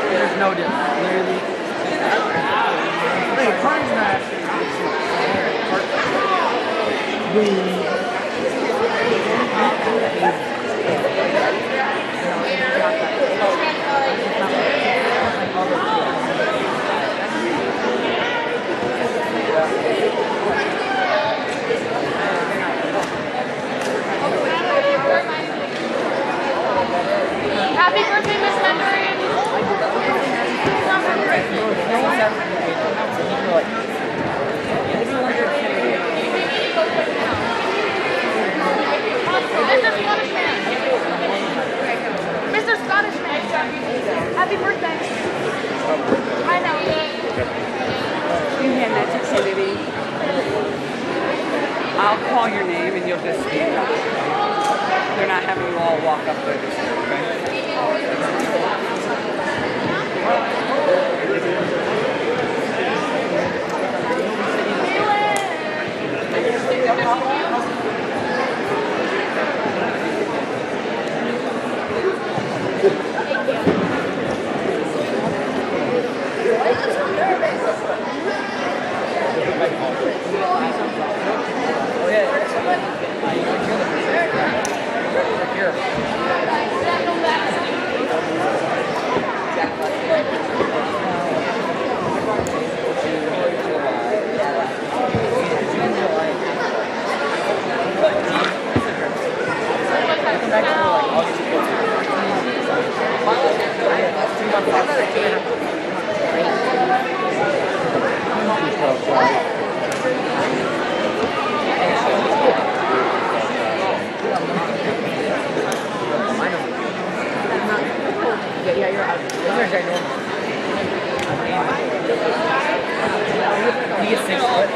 There's no difference. Literally. Wait, Carn's not. Happy birthday, Miss Mandarin! Mr. Scottish Man! Happy birthday! I know. You hand that to Kennedy. I'll call your name and you'll just stand up. They're not having you all walk up there this year, okay? Yeah, you're out. Those are ginormous. He is 6 foot.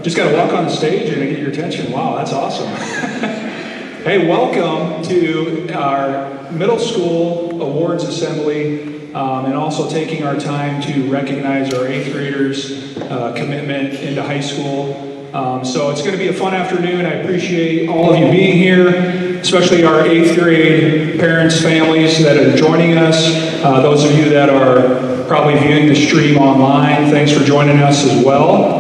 just got to walk on the stage and get your attention. Wow, that's awesome. Hey, welcome to our middle school awards assembly, and also taking our time to recognize our 8th graders' commitment into high school. So it's going to be a fun afternoon. I appreciate all of you being here, especially our 8th grade parents, families that are joining us. Those of you that are probably viewing the stream online, thanks for joining us as well.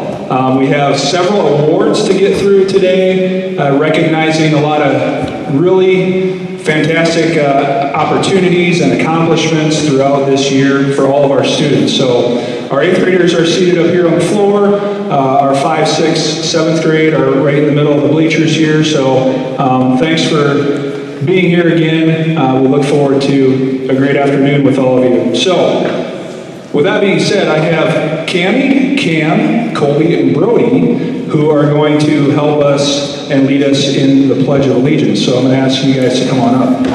We have several awards to get through today, recognizing a lot of really fantastic opportunities and accomplishments throughout this year for all of our students. So our 8th graders are seated up here on the floor. Our 5th, 6th, 7th grade are right in the middle of the bleachers here. So thanks for being here again. We look forward to a great afternoon with all of you. So with that being said, I have Cammie, Cam, Colby, and Brody who are going to help us and lead us in the Pledge of Allegiance. So I'm going to ask you guys to come on up.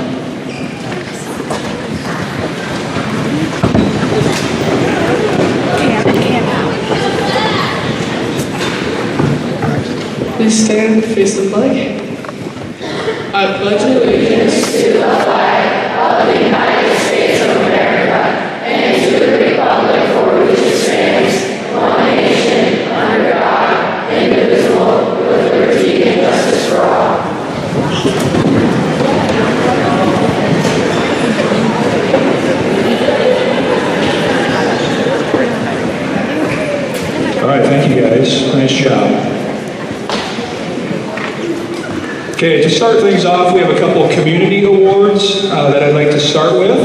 Please stand, face the flag. I pledge allegiance to the flag of the United States of America and to the republic for which it stands, one nation, under God, indivisible, with liberty and justice for all. All right, thank you guys. Nice job. Okay, to start things off, we have a couple of community awards that I'd like to start with.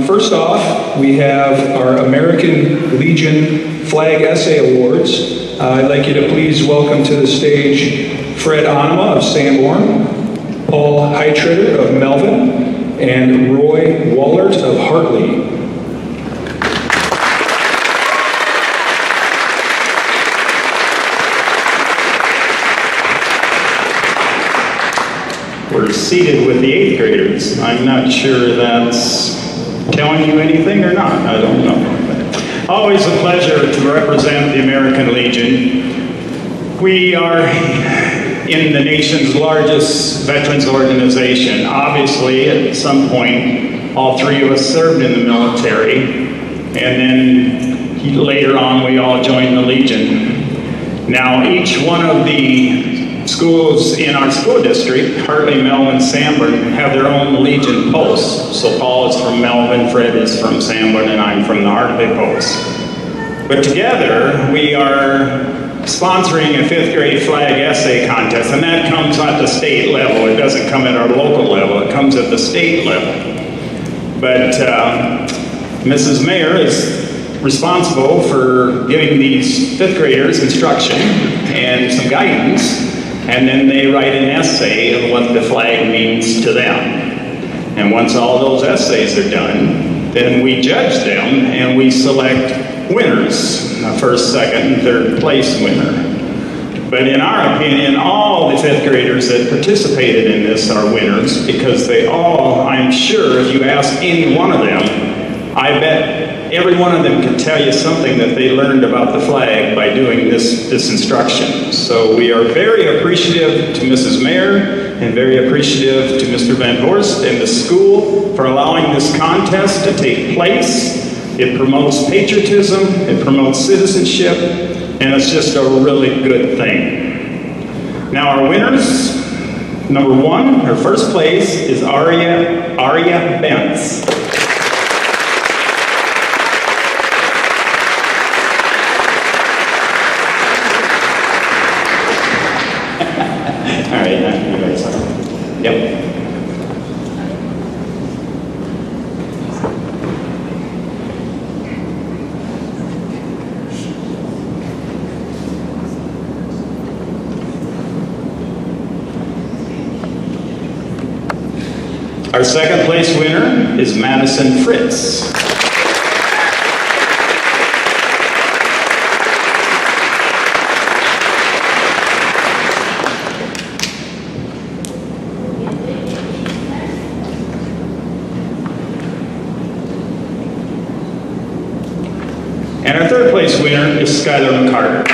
First off, we have our American Legion Flag Essay Awards. I'd like you to please welcome to the stage Fred Onema of Sanborn, Paul Heitritter of Melvin, and Roy Wallert of Hartley. We're seated with the 8th graders. I'm not sure that's telling you anything or not. I don't know. Always a pleasure to represent the American Legion. We are in the nation's largest veterans organization. Obviously, at some point, all 3 of us served in the military, and then later on, we all joined the Legion. Now, each one of the schools in our school district, Hartley-Melvin-Sanborn, have their own Legion posts. So Paul is from Melvin, Fred is from Sanborn, and I'm from the Hartley post. But together, we are sponsoring a 5th grade flag essay contest, and that comes at the state level. It doesn't come at our local level, it comes at the state level. But Mrs. Mayer is responsible for giving these 5th graders instruction and some guidance, and then they write an essay of what the flag means to them. And once all those essays are done, then we judge them and we select winners, a 1st, 2nd, and 3rd place winner. But in our opinion, all the 5th graders that participated in this are winners, because they all, I'm sure, if you ask any one of them, I bet every one of them can tell you something that they learned about the flag by doing this instruction. So we are very appreciative to Mrs. Mayer and very appreciative to Mr. Van Horst and the school for allowing this contest to take place. It promotes patriotism, it promotes citizenship, and it's just a really good thing. Now our winners, number 1, her 1st place is Aria Bentz. All right, you guys are. Yep. Our 2nd place winner is Madison Fritz. And our 3rd place winner is Skylar McCarter.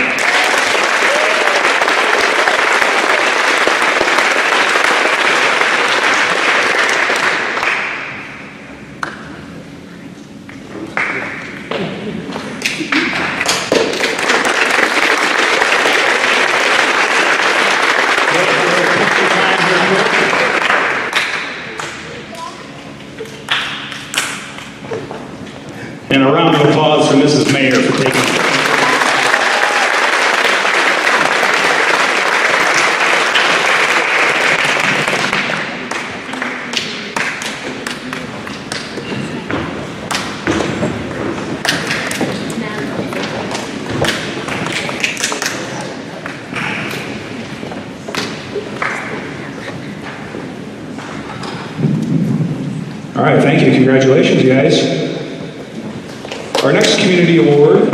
And a round of applause for Mrs. Mayer for taking it. All right, thank you. Congratulations, you guys. Our next community award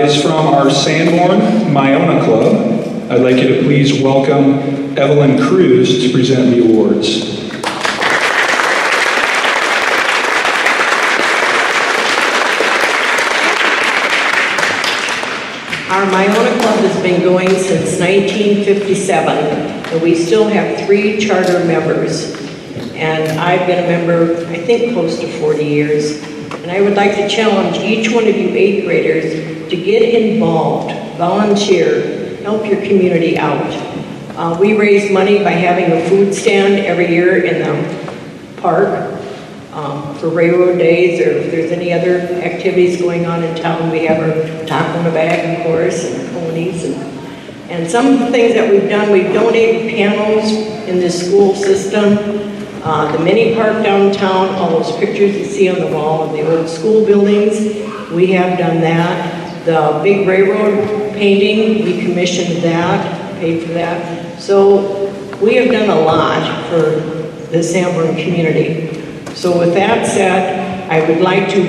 is from our Sanborn Myona Club. I'd like you to please welcome Evelyn Cruz to present the awards. Our Myona Club has been going since 1957, and we still have 3 charter members. And I've been a member, I think, close to 40 years. And I would like to challenge each one of you 8th graders to get involved, volunteer, help your community out. We raise money by having a food stand every year in the park for railroad days, or if there's any other activities going on in town. We have our taco in a bag, of course, and ponies. And some of the things that we've done, we've donated panels in the school system. The mini park downtown, all those pictures you see on the wall of the old school buildings, we have done that. The big railroad painting, we commissioned that, paid for that. So we have done a lot for the Sanborn community. So with that said, I would like to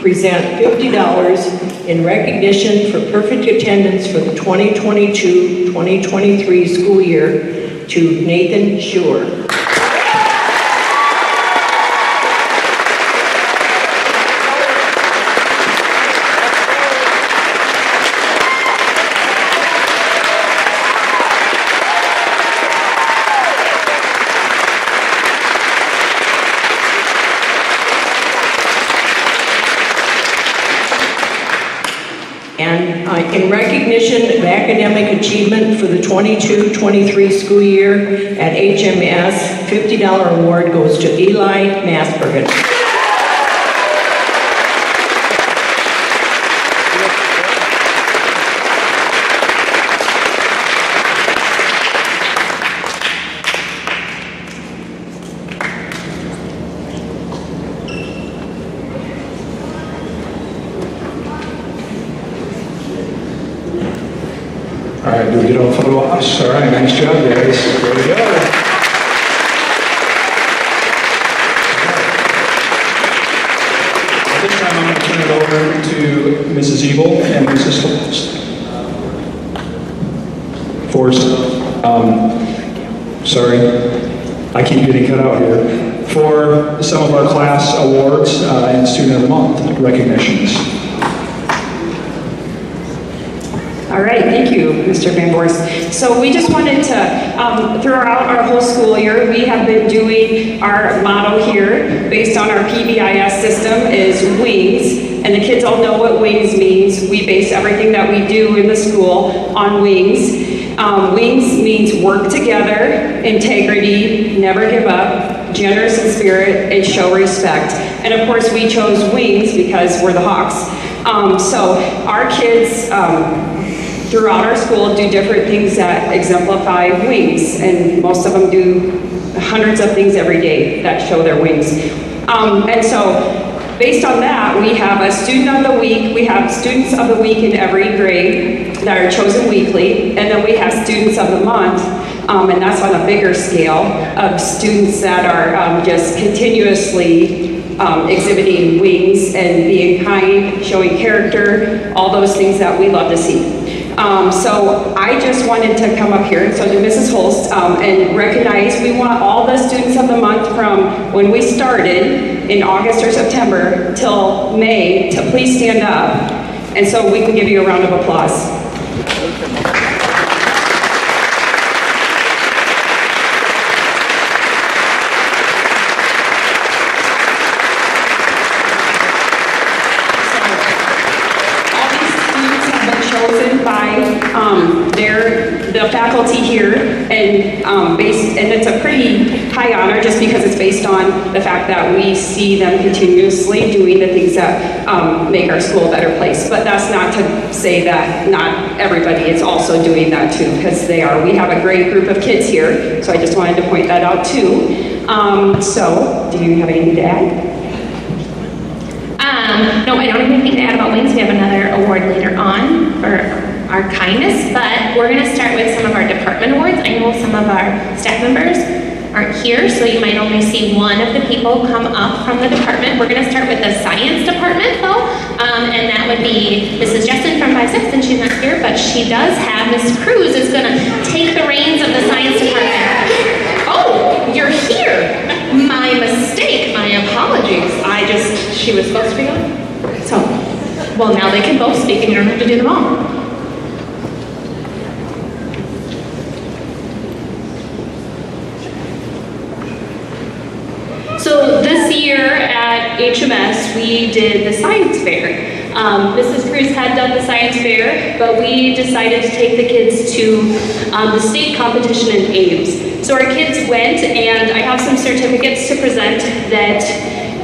present $50 in recognition for perfect attendance for the 2022-2023 school year to Nathan Schur. And in recognition of academic achievement for the 22-23 school year at HMS, $50 award goes to Eli Masbergen. All right, do we get all photo ops? All right, nice job, guys. There we go. At this time, I'm going to turn it over to Mrs. Ebel and Mrs. Holst. Sorry, I keep getting cut out here. For some of our class awards and Student of the Month recognitions. All right, thank you, Mr. Van Voorst. So we just wanted to, throughout our whole school year, we have been doing our motto here, based on our PBIS system, is WINGS, and the kids all know what WINGS means. We base everything that we do in the school on WINGS. WINGS means work together, integrity, never give up, generous in spirit, and show respect. And of course, we chose WINGS because we're the Hawks. So our kids, throughout our school, do different things that exemplify WINGS, and most of them do hundreds of things every day that show their WINGS. And so, based on that, we have a student of the week. We have students of the week in every grade that are chosen weekly, and then we have students of the month, and that's on a bigger scale of students that are just continuously exhibiting WINGS and being kind, showing character, all those things that we love to see. So I just wanted to come up here, so to Mrs. Holst, and recognize we want all the students of the month from when we started in August or September till May to please stand up, and so we can give you a round of applause. By the faculty here, and it's a pretty high honor just because it's based on the fact that we see them continuously doing the things that make our school a better place. But that's not to say that not everybody is also doing that too, because they are. We have a great group of kids here, so I just wanted to point that out too. So, do you have anything to add? No, I don't have anything to add about wings. We have another award later on for our kindness, but we're going to start with some of our department awards. I know some of our staff members aren't here, so you might only see one of the people come up from the department. We're going to start with the science department, though, and that would be Mrs. Justin from 5-6, and she's not here, but she does have, Mrs. Cruz is going to take the reins of the science department. Oh, you're here. My mistake, my apologies. She was supposed to be on? So, well, now they can both speak and you don't have to do them all. So this year at HMS, we did the science fair. Mrs. Cruz had done the science fair, but we decided to take the kids to the state competition in Ames. So our kids went, and I have some certificates to present that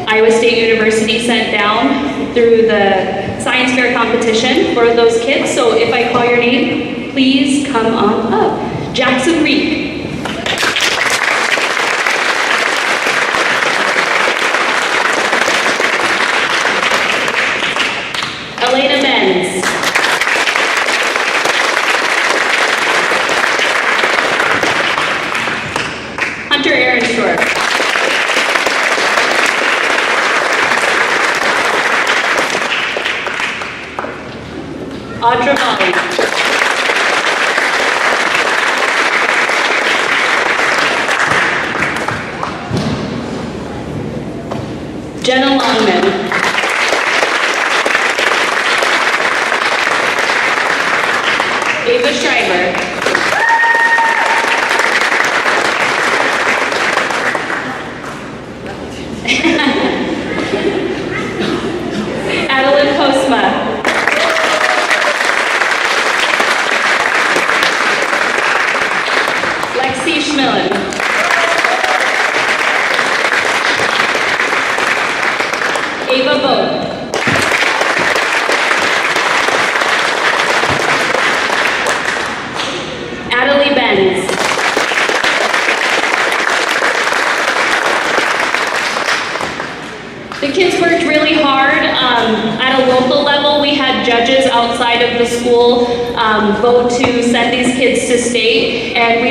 Iowa State University sent down through the science fair competition for those kids. So if I call your name, please come on up. Jackson Reed. Elena Benz. Hunter Ehrenshore. Audra Molly. Jenna Longman. Ava Schreiber. Adeline Postma. Schmillen. Ava Vogt. Adelie Benz. The kids worked really hard. At a local level, we had judges outside of the school vote to send these kids to state, and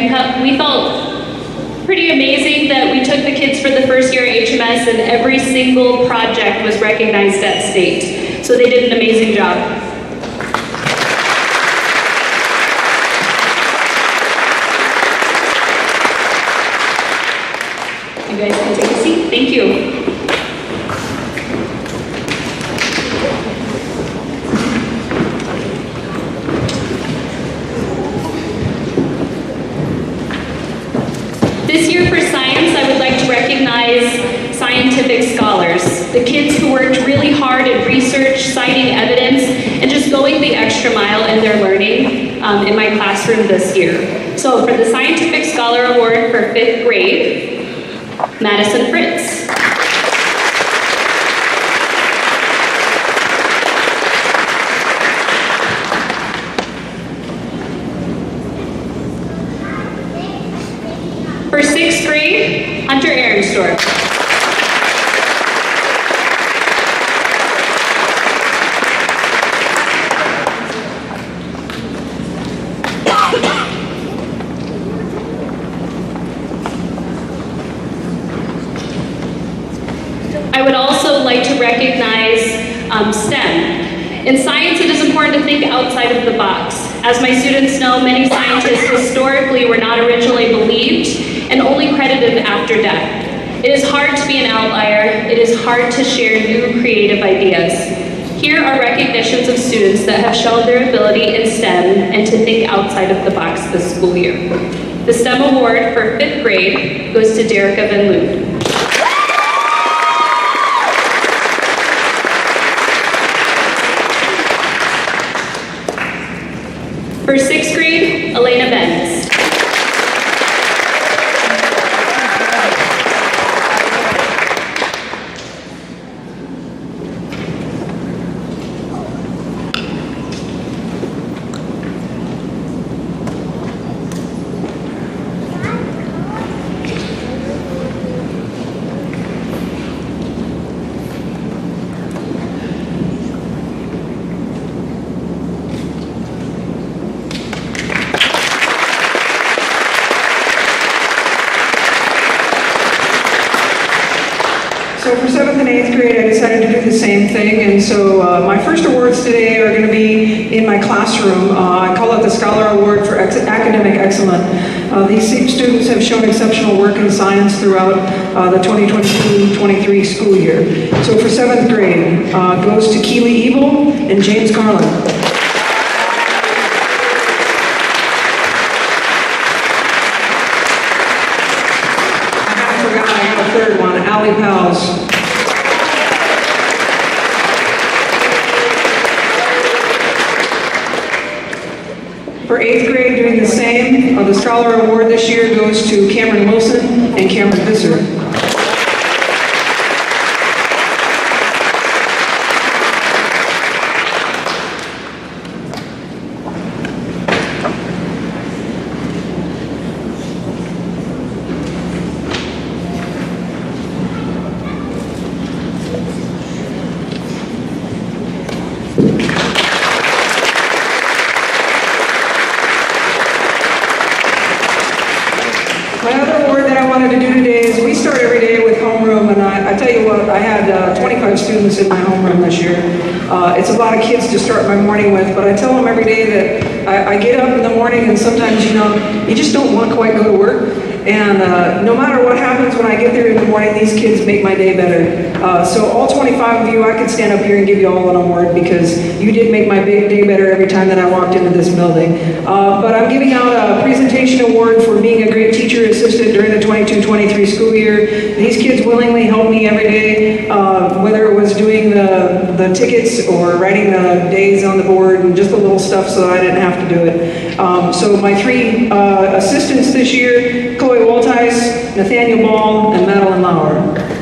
we felt pretty amazing that we took the kids for the first year at HMS, and every single project was recognized at state. So they did an amazing job. You guys can take a seat. Thank you. This year for science, I would like to recognize scientific scholars, the kids who worked really hard at research, citing evidence, and just going the extra mile in their learning in my classroom this year. So for the Scientific Scholar Award for 5th grade, Madison Fritz. For 6th grade, Hunter Ehrenstorff. I would also like to recognize STEM. In science, it is important to think outside of the box. As my students know, many scientists historically were not originally believed and only credited after death. It is hard to be an outlier. It is hard to share new creative ideas. Here are recognitions of students that have shown their ability in STEM and to think outside of the box this school year. The STEM Award for 5th grade goes to Derica Van Loot. For 6th grade, Elena Benz. So for 7th and 8th grade, I decided to do the same thing, and so my first awards today are going to be in my classroom. I call it the Scholar Award for Academic Excellence. These students have shown exceptional work in science throughout the 2022-23 school year. So for 7th grade, goes to Keely Ebel and James Carlin. Third one, Allie Pals. For 8th grade, doing the same, the Scholar Award this year goes to Cameron Wilson and Cameron Visser. My other award that I wanted to do today is we start every day with homeroom, and I tell you what, I had 25 students in my homeroom this year. It's a lot of kids to start my morning with, but I tell them every day that I get up in the morning and sometimes, you just don't want to quite go to work. And no matter what happens when I get there in the morning, these kids make my day better. So all 25 of you, I could stand up here and give you all an award because you did make my day better every time that I walked into this building. But I'm giving out a presentation award for being a great teacher assistant during the 22-23 school year. These kids willingly help me every day, whether it was doing the tickets or writing the days on the board and just the little stuff so that I didn't have to do it. So my three assistants this year, Chloe Woltheis, Nathaniel Ball, and Madeline Lauer.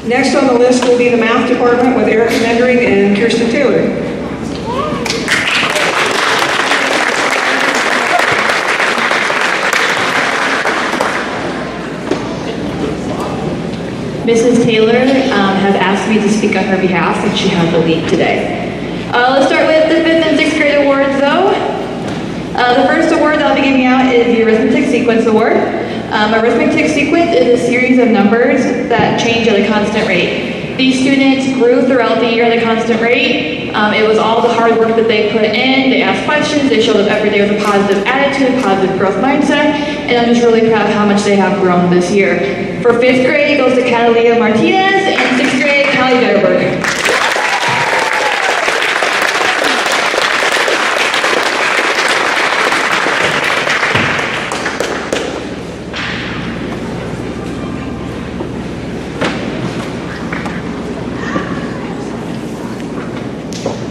Next on the list will be the math department with Eric Mendering and Kirsten Taylor. Mrs. Taylor has asked me to speak on her behalf and she has the lead today. Let's start with the 5th and 6th grade awards though. The first award that I'll be giving out is the Arithmetic Sequence Award. Arithmetic sequence is a series of numbers that change at a constant rate. These students grew throughout the year at a constant rate. It was all the hard work that they put in. They asked questions. They showed up every day with a positive attitude, positive growth mindset, and I'm just really proud of how much they have grown this year. For 5th grade, it goes to Catalina Martinez, and 6th grade, Callie Vetterberg.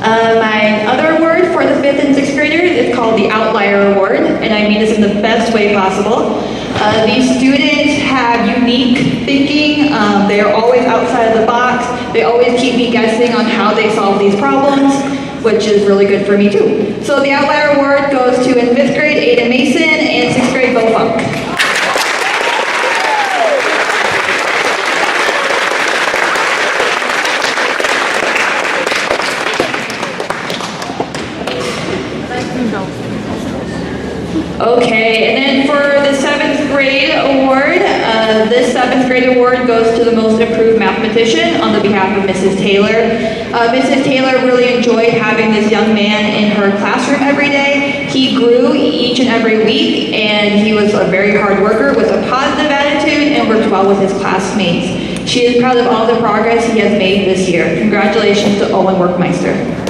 My other award for the 5th and 6th graders is called the Outlier Award, and I mean this in the best way possible. These students have unique thinking. They are always outside of the box. They always keep me guessing on how they solve these problems, which is really good for me too. So the Outlier Award goes to in 5th grade, Aiden Mason, and 6th grade, Bo Funk. Okay, and then for the 7th grade award, this 7th grade award goes to the most improved mathematician on the behalf of Mrs. Taylor. Mrs. Taylor really enjoyed having this young man in her classroom every day. He grew each and every week, and he was a very hard worker with a positive attitude and worked well with his classmates. She is proud of all the progress he has made this year. Congratulations to Owen Workmeister.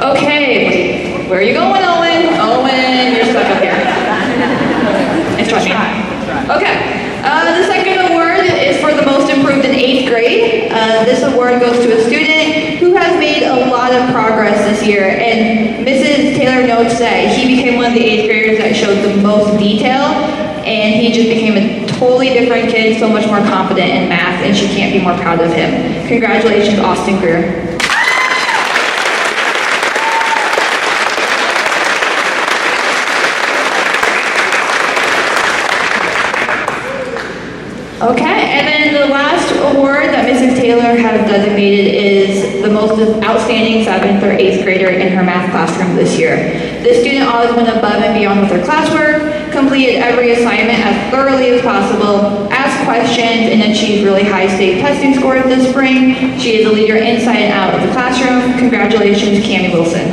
Okay, where are you going, Owen? Owen, you're stuck up here. It's trust me. Okay, the second award is for the most improved in 8th grade. This award goes to a student who has made a lot of progress this year, and Mrs. Taylor knows know today. He became one of the 8th graders that showed the most detail, and he just became a totally different kid, so much more confident in math, and she can't be more proud of him. Congratulations, Austin Greer. Okay, and then the last award that Mrs. Taylor has designated is the most outstanding 7th or 8th grader in her math classroom this year. This student always went above and beyond with her classwork, completed every assignment as thoroughly as possible, asked questions, and achieved really high state testing scores this spring. She is a leader inside and out of the classroom. Congratulations, Cammie Wilson.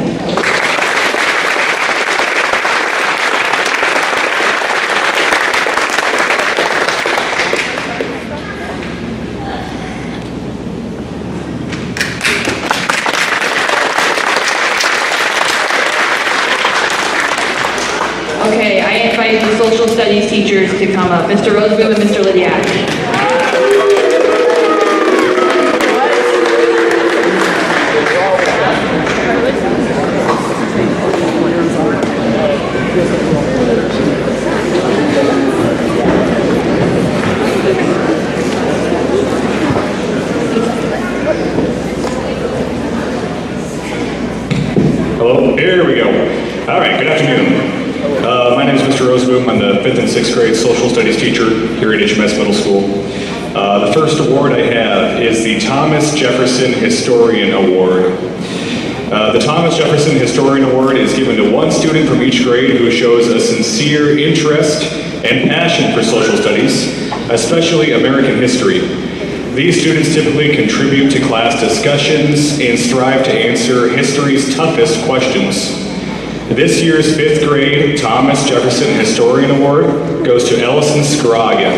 Okay, I invite the social studies teachers to come up, Mr. Roseboom and Mr. Lydiak. Hello, here we go. All right, good afternoon. My name is Mr. Roseboom. I'm the 5th and 6th grade social studies teacher here at HMS Middle School. The first award I have is the Thomas Jefferson Historian Award. The Thomas Jefferson Historian Award is given to one student from each grade who shows a sincere interest and passion for social studies, especially American history. These students typically contribute to class discussions and strive to answer history's toughest questions. This year's 5th grade Thomas Jefferson Historian Award goes to Ellison Scroggin.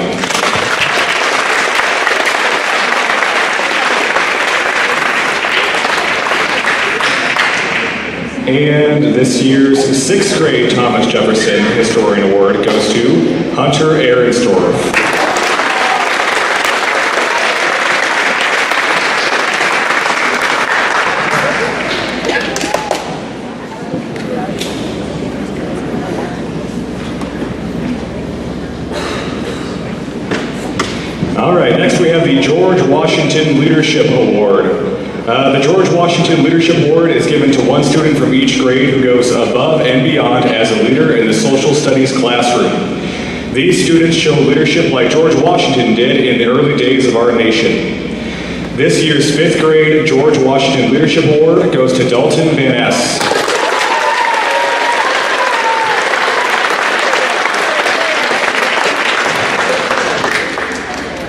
And this year's 6th grade Thomas Jefferson Historian Award goes to Hunter Ahrensdorf. All right, next we have the George Washington Leadership Award. The George Washington Leadership Award is given to one student from each grade who goes above and beyond as a leader in the social studies classroom. These students show leadership like George Washington did in the early days of our nation. This year's 5th grade George Washington Leadership Award goes to Dalton Van Ness.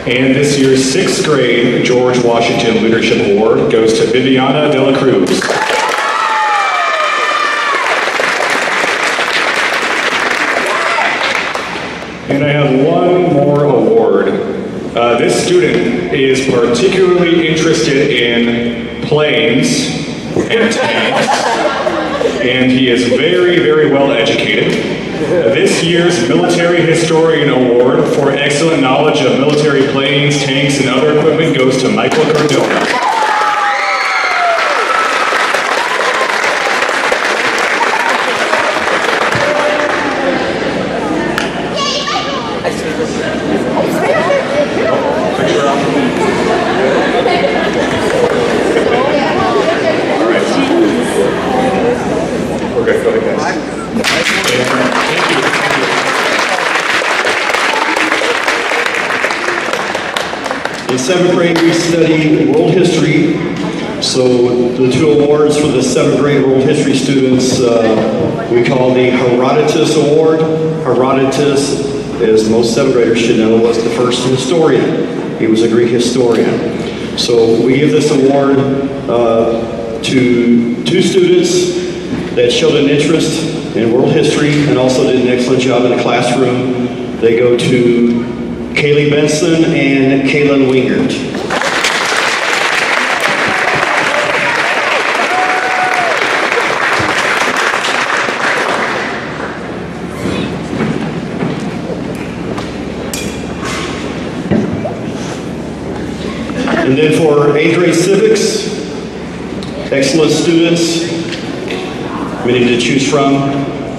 And this year's 6th grade George Washington Leadership Award goes to Viviana de la Cruz. And I have one more award. This student is particularly interested in planes and tanks, and he is very, very well educated. This year's Military Historian Award for excellent knowledge of military planes, tanks, and other equipment goes to Michael Cardona. In 7th grade, we study world history. So the 2 awards for the 7th grade world history students, we call the Herodotus Award. Herodotus, as most 7th graders should know, was the first historian. He was a Greek historian. So we give this award to 2 students that showed an interest in world history and also did an excellent job in the classroom. They go to Kaylee Benson and Kaylin Wingert. And then for 8th grade civics, excellent students, many to choose from,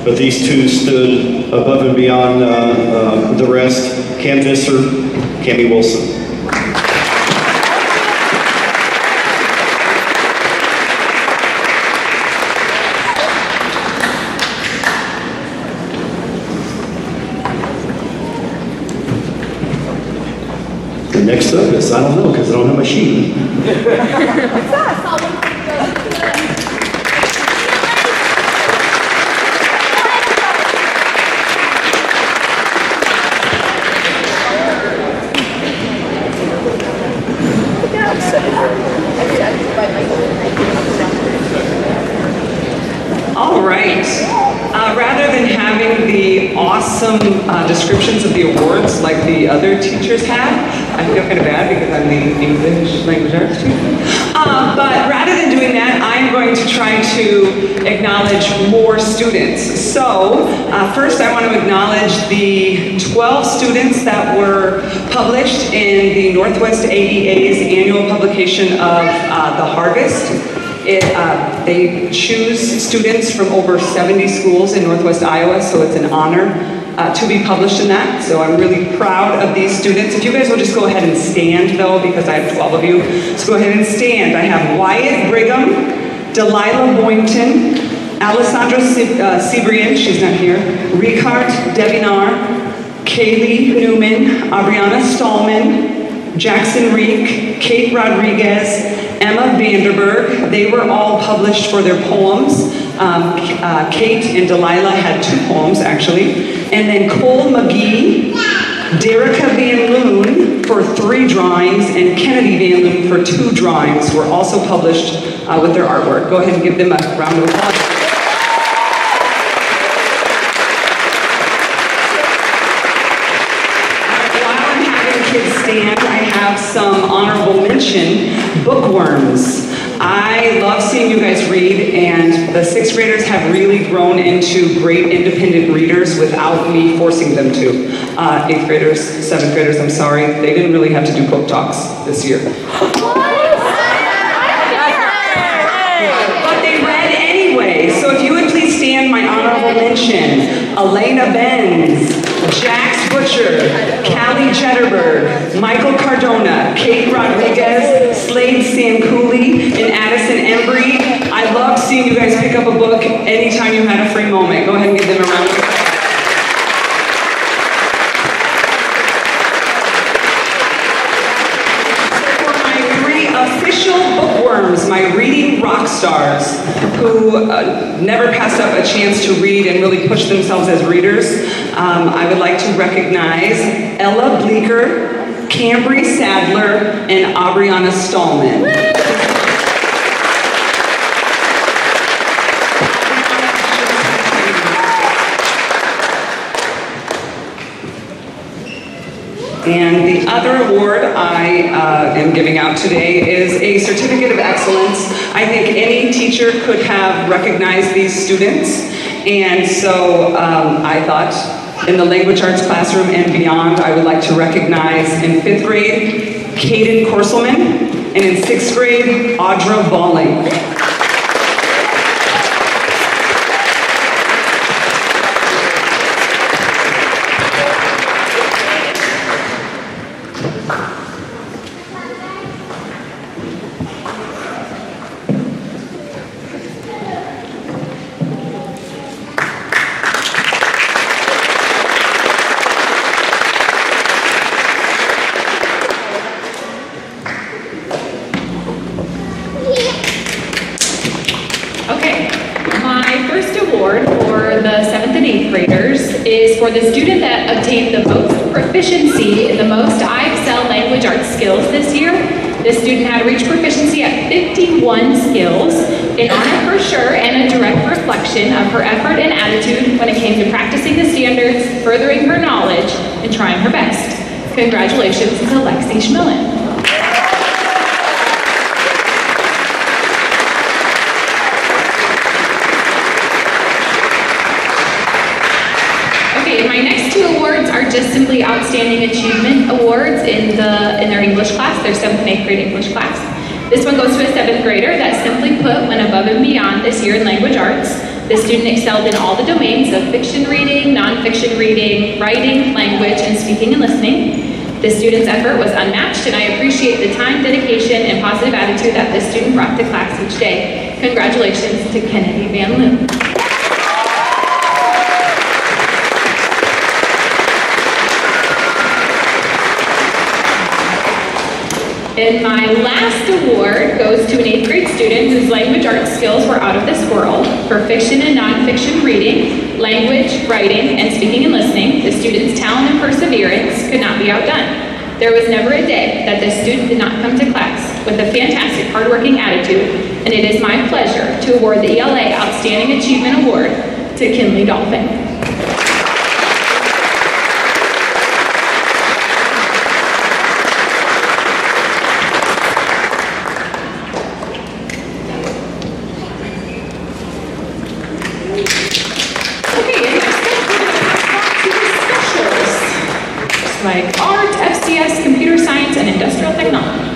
but these two stood above and beyond the rest. Cam Visser, Cammie Wilson. The next up is, I don't know, because I don't have my sheet. All right. Rather than having the awesome descriptions of the awards like the other teachers have, I feel kind of bad because I'm the English language arts teacher. But rather than doing that, I'm going to try to acknowledge more students. So first I want to acknowledge the 12 students that were published in the Northwest AEA's annual publication of The Harvest. They choose students from over 70 schools in Northwest Iowa, so it's an honor to be published in that. So I'm really proud of these students. If you guys will just go ahead and stand though, because I have 12 of you, so go ahead and stand. I have Wyatt Brigham, Delilah Boynton, Alessandra Cibrian, she's not here, Ricard Debinar, Kaylee Newman, Abriana Stallman, Jackson Reek, Kate Rodriguez, Emma Vanderberg. They were all published for their poems. Kate and Delilah had 2 poems, actually. And then Cole McGee, Derica Van Loon for 3 drawings, and Kennedy Van Loon for 2 drawings were also published with their artwork. Go ahead and give them a round of applause. Stand, I have some honorable mention, bookworms. I love seeing you guys read, and the 6th graders have really grown into great independent readers without me forcing them to. 8th graders, 7th graders, I'm sorry, they didn't really have to do book talks this year. But they read anyway, so if you would please stand, my honorable mention, Elena Benz, Jax Butcher, Callie Jetterberg, Michael Cardona, Kate Rodriguez, Slade Sancooley, and Addison Embry. I love seeing you guys pick up a book anytime you had a free moment. Go ahead and give them a round of applause. For my 3 official bookworms, my reading rock stars, who never passed up a chance to read and really push themselves as readers, I would like to recognize Ella Bleeker, Cambry Sadler, and Abriana Stallman. And the other award I am giving out today is a Certificate of Excellence. I think any teacher could have recognized these students. And so I thought in the language arts classroom and beyond, I would like to recognize in 5th grade, Kaden Korselman, and in 6th grade, Audra Balling. For the student that obtained the most proficiency in the most IXL language arts skills this year. This student had reached proficiency at 51 skills, an honor for sure and a direct reflection of her effort and attitude when it came to practicing the standards, furthering her knowledge, and trying her best. Congratulations to Lexi Schmillen. My next 2 awards are just simply Outstanding Achievement Awards in their English class, their 7th and 8th grade English class. This one goes to a 7th grader that simply put went above and beyond this year in language arts. The student excelled in all the domains of fiction reading, nonfiction reading, writing, language, and speaking and listening. The student's effort was unmatched, and I appreciate the time, dedication, and positive attitude that this student brought to class each day. Congratulations to Kennedy Van Loon. And my last award goes to an 8th grade student whose language arts skills were out of this world. For fiction and nonfiction reading, language, writing, and speaking and listening, the student's talent and perseverance could not be outdone. There was never a day that this student did not come to class with a fantastic hardworking attitude, and it is my pleasure to award the ELA Outstanding Achievement Award to Kinley Dolphin. Like art, FCS, computer science, and industrial technology.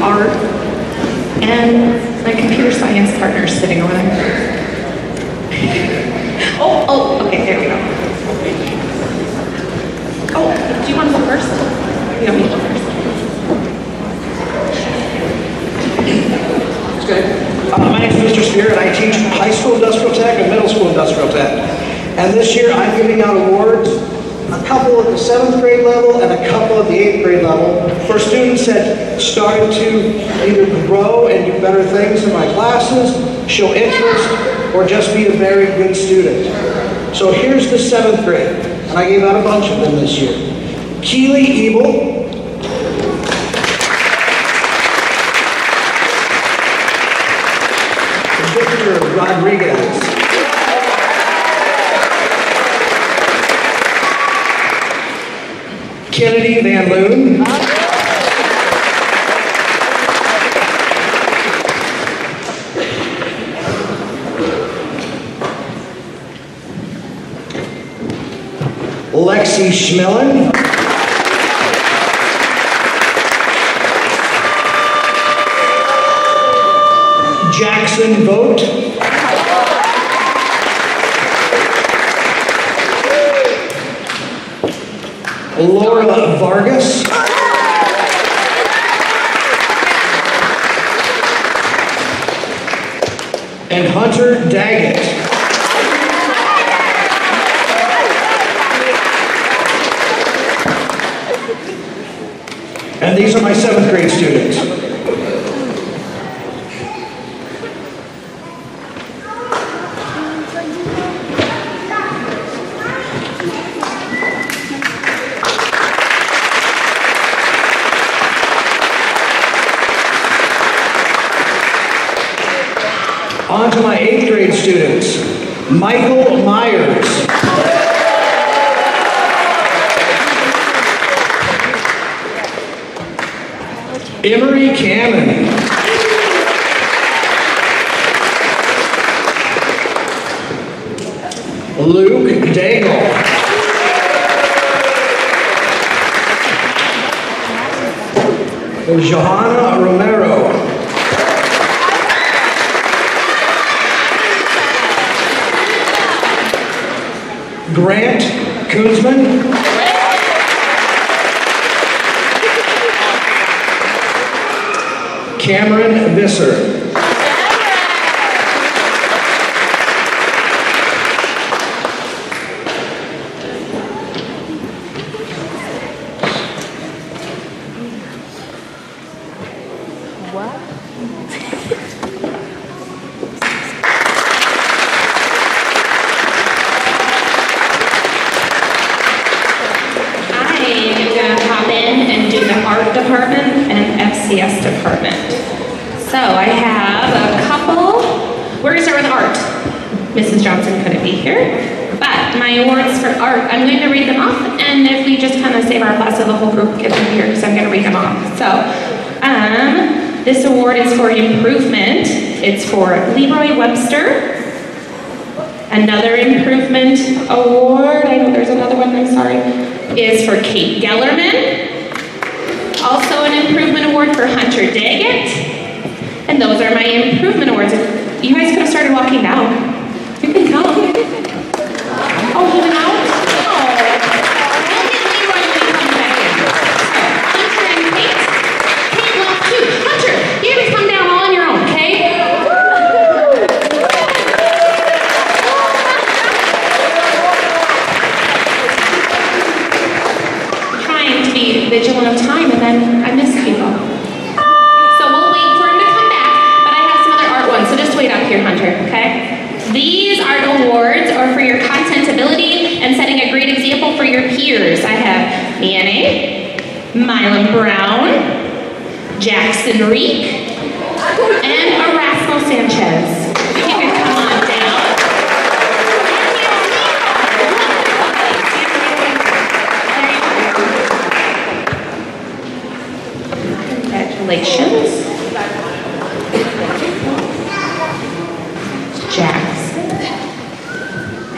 Art and my computer science partner is sitting over there. Okay, there we go. Oh, do you want to go first? You don't need to go first. My name is Mr. Spear, and I teach high school industrial tech and middle school industrial tech. And this year I'm giving out awards, a couple at the 7th grade level and a couple at the 8th grade level, for students that started to either grow and do better things in my classes, show interest, or just be a very good student. So here's the 7th grade, and I gave out a bunch of them this year. Keely Ebel, Rodriguez, Kennedy Van Loon, Lexi Schmillen, Jackson Vogt, Laura Vargas, and Hunter Daggett. And these are my 7th grade students. On to my 8th grade students. Michael Myers, Emery Cannon, Luke Daigle, Johanna Romero, Grant Kunzman, Cameron Visser, art department and FCS department. So I have a couple. We're gonna start with art. Mrs. Johnson couldn't be here, but my awards for art, I'm going to read them off, and if we just kind of save our class so the whole group gets in here, because I'm gonna read them off. So, this award is for improvement. It's for Leroy Webster. Another improvement award, I know there's another one I saw. sorry, is for Kate Gellerman. Also an improvement award for Hunter Daggett. And those are my improvement awards. You guys could have started walking down. You can come. Oh, he went out? Oh. We'll get Leroy when he comes back in. So, Hunter and Kate. Kate left too. Hunter, you can come down all on your own, okay? Trying to be vigilant of time, and then I miss people. So we'll wait for him to come back, but I have some other art ones, so just wait up here, Hunter, okay? These art awards are for your content ability and setting a great example for your peers. I have Annie, Milan Brown, Jackson Reek, and Erasmo Sanchez. You can come on down. Congratulations. Jackson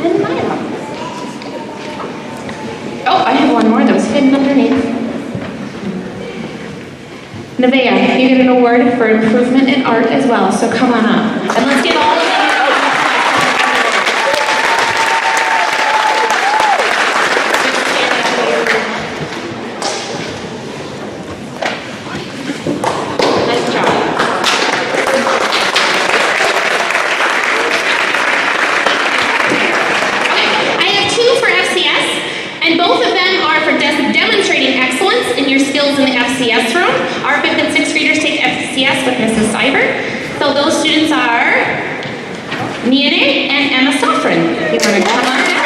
and Milo. Oh, I have one more that was hidden underneath. Nevaeh, you get an award for improvement in art as well, so come on up. And let's give all of them. Nice job. I have two for FCS, and both of them are for demonstrating excellence in your skills in the FCS room. Our 5th and 6th graders take FCS with Mrs. Seibert. So those students are Niene and Emma Sofrin. You want to come on down?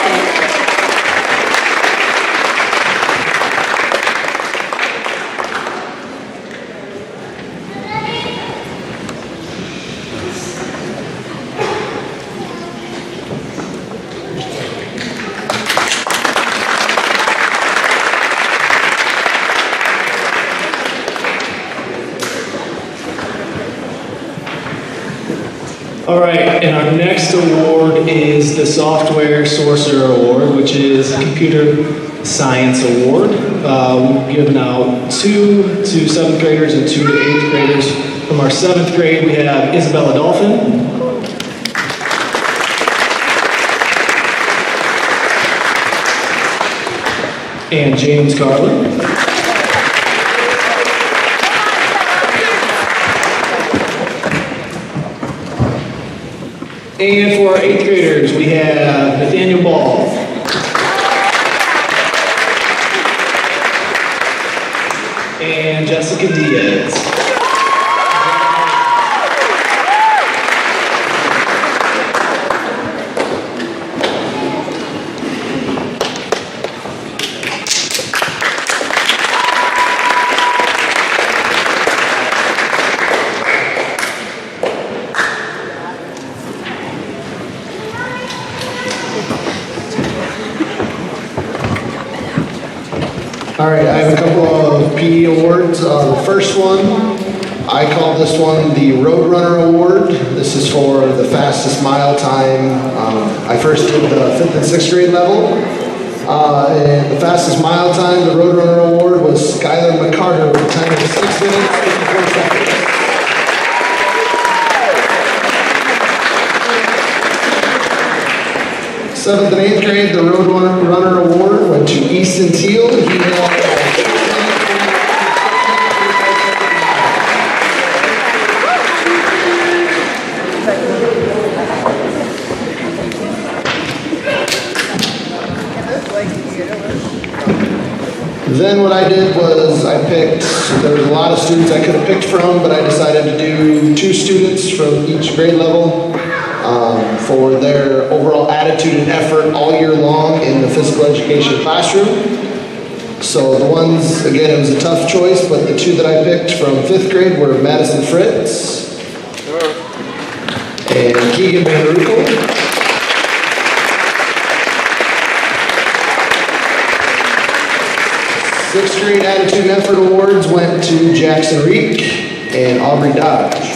All right, and our next award is the Software Sorcerer Award, which is a Computer Science Award. We've given out 2 to 7th graders and 2 to 8th graders. From our 7th grade, we have Isabella Dolphin. And James Garland. And for our 8th graders, we have Nathaniel Ball. And Jessica Diaz. All right, I have a couple of PE awards. The first one, I call this one the Roadrunner Award. This is for the fastest mile time. I first did the 5th and 6th grade level. And the fastest mile time, the Roadrunner Award, was Skylar McCarter with a time of 6 minutes, 54 seconds. Seventh and 8th grade, the Roadrunner Award went to Easton Teal. He had Then what I did was I picked, there was a lot of students I could have picked from, but I decided to do 2 students from each grade level for their overall attitude and effort all year long in the physical education classroom. So the ones, again, it was a tough choice, but the 2 that I picked from 5th grade were Madison Fritz and Keegan Van Ruckel. 6th grade Attitude and Effort Awards went to Jackson Reek and Aubrey Dodge.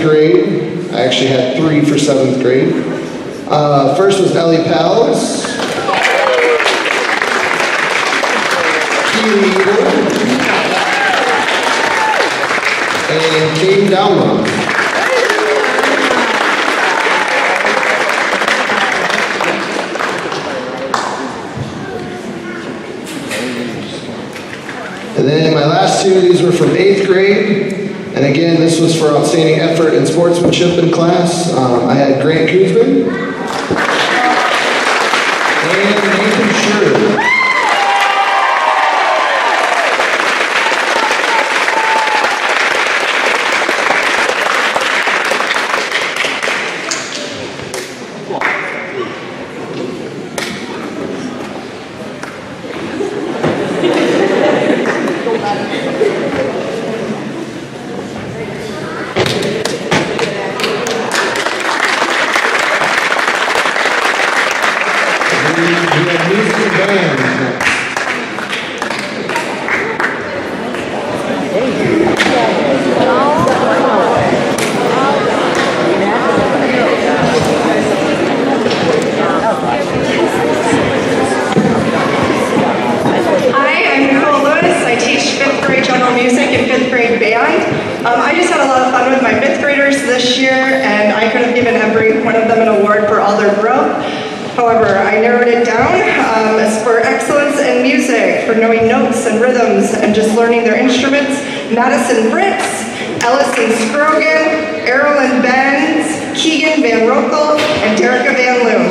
grade. I actually had 3 for 7th grade. First was Ellie Pals, Keely Eagle, and Kane Download. And then my last 2, these were from 8th grade. And again, this was for outstanding effort in sportsmanship in class. I had Grant Kuzman and Nathan Schroeder. I just had a lot of fun with my 5th graders this year, and I could have given every one of them an award for all their growth. However, I narrowed it down as for excellence in music, for knowing notes and rhythms and just learning their instruments. Madison Fritz, Ellison Scrogan, Errolyn Benz, Keegan Van Rokel, and Derica Van Loon.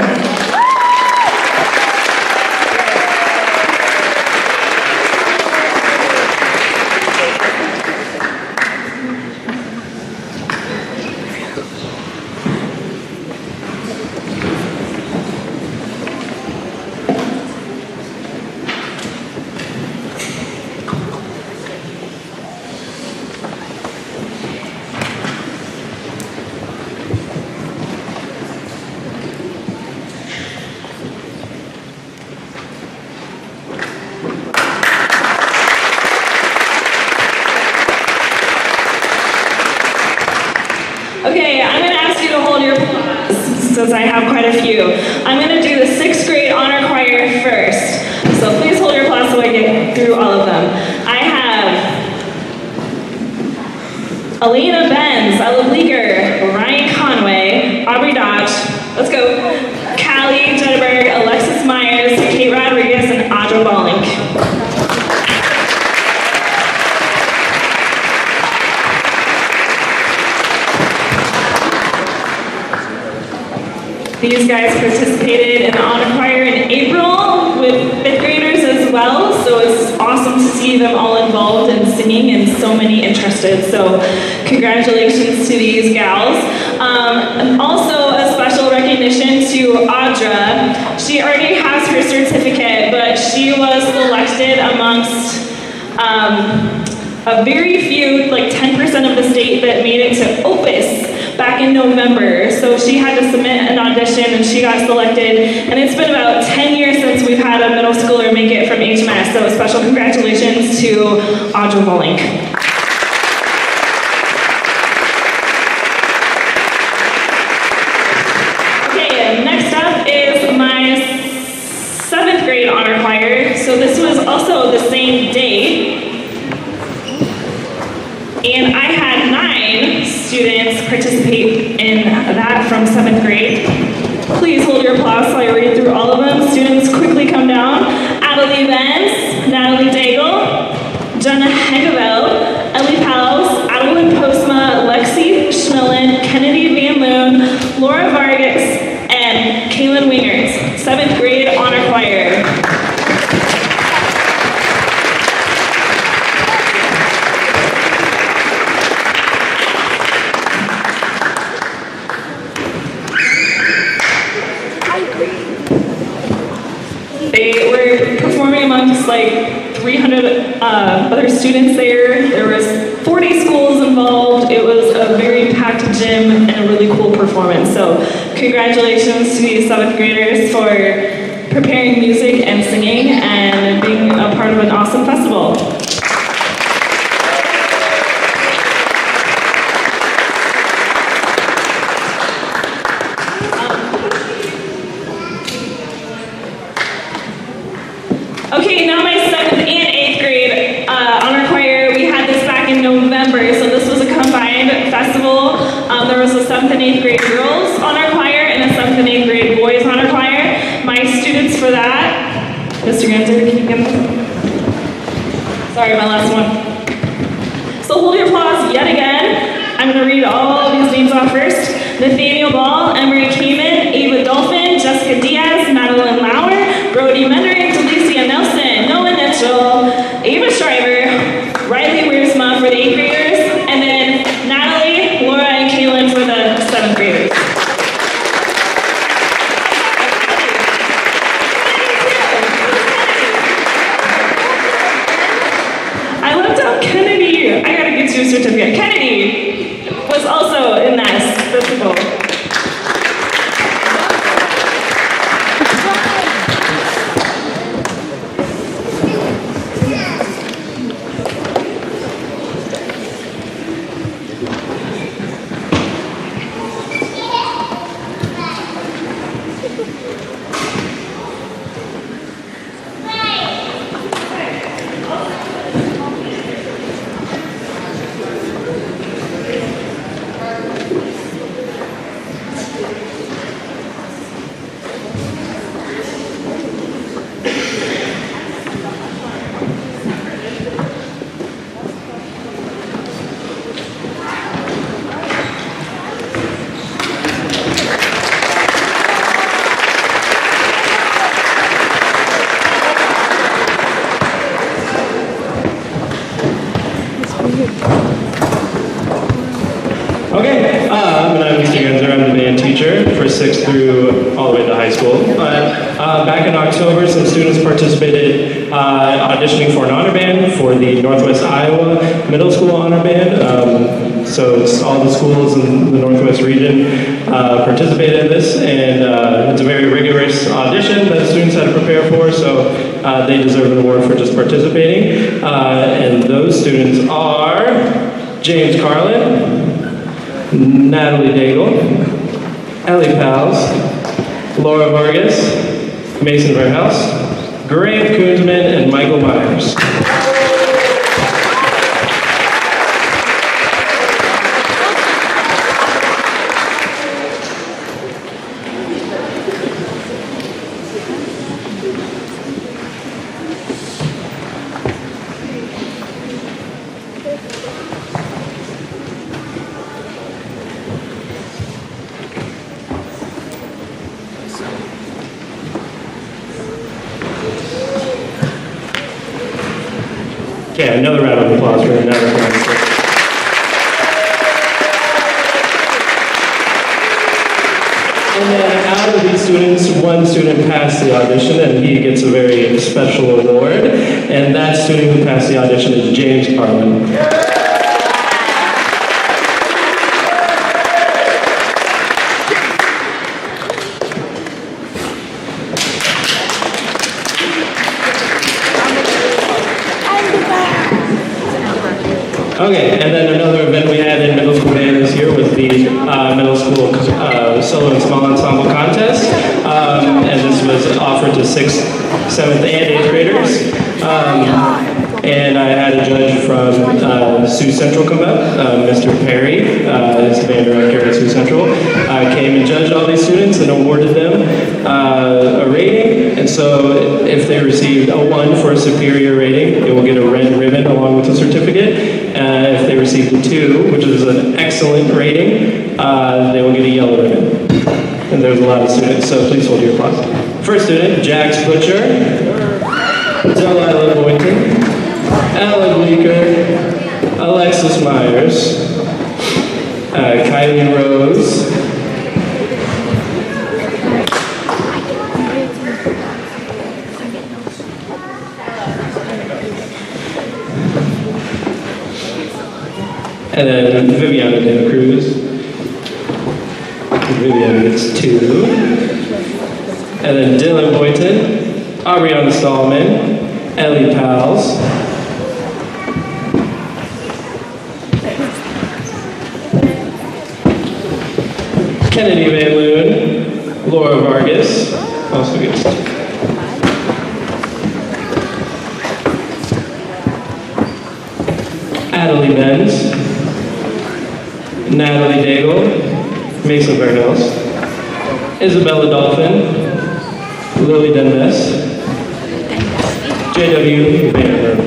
Okay, I'm going to ask you to hold your applause, since I have quite a few. I'm going to do the 6th grade honor choir first. So please hold your applause so I get through all of them. I have Elena Benz, Ella Bleeker, Ryan Conway, Aubrey Dodge, let's go, Callie Jetterberg, Alexis Myers, Kate Rodriguez, and Audra Ballink. These guys participated in the honor choir in April with 5th graders as well, so it's awesome to see them all involved in singing and so many interested. So congratulations to these gals. And also a special recognition to Audra. She already has her certificate, but she was selected amongst a very few, like 10% of the state that made it to Opus back in November. So she had to submit an audition and she got selected. And it's been about 10 years since we've had a middle schooler make it from HMS. So a special congratulations to Audra Ballink. Okay, next up is my 7th grade honor choir. So this was also the same day. And I had 9 students participate in that from 7th grade. Please hold your applause while I read through all of them. Students, quickly come down. Adelie Benz, Natalie Daigle, Jenna Hegeveld, Ellie Pals, Adeline Postma, Lexi Schmillen, Kennedy Van Loon, Laura Vargas, and Kaylin Wingers, 7th grade honor choir. They were performing amongst like 300 other students there. There was 40 schools involved. It was a very packed gym and a really cool performance. So congratulations to these 7th graders for preparing music and singing and being a part of an awesome festival. Sorry, my last one. So hold your applause yet again. I'm going to read all of these names off first. Nathaniel Ball, Emery Kamen, Ava Dolphin, Jessica Diaz, Madeline Lauer, Brody Mendering, Delicia Nelson, Noah Mitchell, Ava Shriver, Riley Wiersma for the 8th graders, and then Natalie, Laura, and Kaylin for the 7th graders. I left out Kennedy. I gotta get you a certificate. Kennedy was also in that festival. Okay, I'm Mr. Genzer. I'm the band teacher for 6th through all the way to high school. Back in October, some students participated auditioning for an honor band for the Northwest Iowa Middle School Honor Band. So it's all the schools in the Northwest region participated in this, and it's a very rigorous audition that students had to prepare for, so they deserve an award for just participating. And those students are James Carlin, Natalie Daigle, Ellie Pals, Laura Vargas, Mason Verhouse, Grant Koonsman, and Michael Myers. Okay, another round of applause for another round. And then out of these students, one student passed the audition, and he gets a very special award. And that student who passed the audition is James Carlin. Okay, and then another event we had in middle school band this year was the middle school solo and small ensemble contest, and this was offered to 6th, 7th, and 8th graders. And I had a judge from Sioux Central come up, Mr. Perry, is the band director at Sioux Central, came and judged all these students and awarded them a rating. And so if they received a 1 for a superior rating, they will get a red ribbon along with a certificate. If they received a 2, which is an excellent rating, they will get a yellow ribbon. And there's a lot of students, so please hold your applause. First student, Jax Butcher, Delilah Boynton, Ella Bleeker, Alexis Myers, Kylie Rose, and then Viviana De La Cruz. Viviana gets 2. And then Dylan Boynton, Ariana Stallman, Ellie Pals, Kennedy Van Loon, Laura Vargas, also gets 2. Adelie Benz, Natalie Daigle, Mason Verhouse, Isabella Dolphin, Lily Denves, J.W. Vandenberg.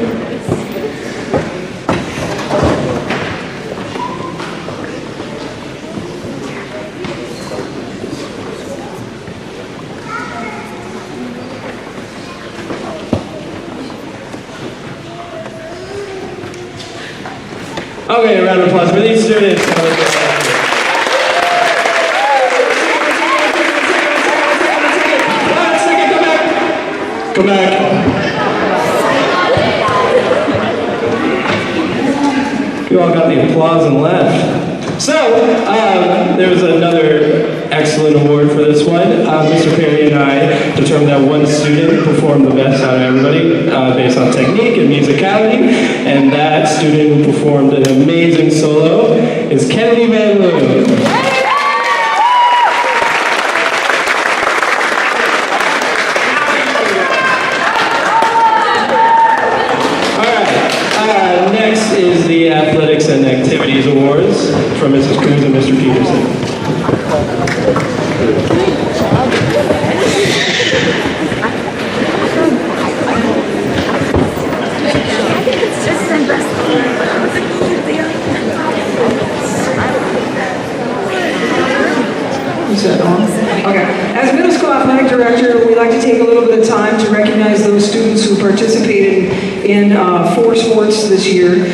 Okay, a round of applause for these students. Come back. You all got the applause and left. So, there was another excellent award for this one. Mr. Perry and I determined that one student performed the best out of everybody based on technique and musicality, and that student who performed an amazing solo is Kennedy Van Loon. Next is the Athletics and Activities Awards from Mrs. Cruz and Mr. Peterson. Is that on? Okay. As middle school athletic director, we like to take a little bit of time to recognize those students who participated in 4 sports this year.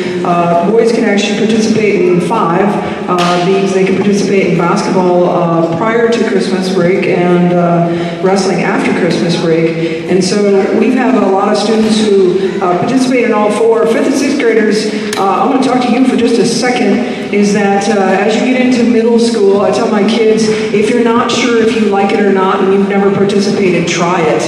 Boys can actually participate in 5. These they can participate in basketball prior to Christmas break and wrestling after Christmas break. And so we have a lot of students who participate in all 4. 5th and 6th graders, I'm going to talk to you for just a second, is that as you get into middle school, I tell my kids, if you're not sure if you like it or not and you've never participated, try it.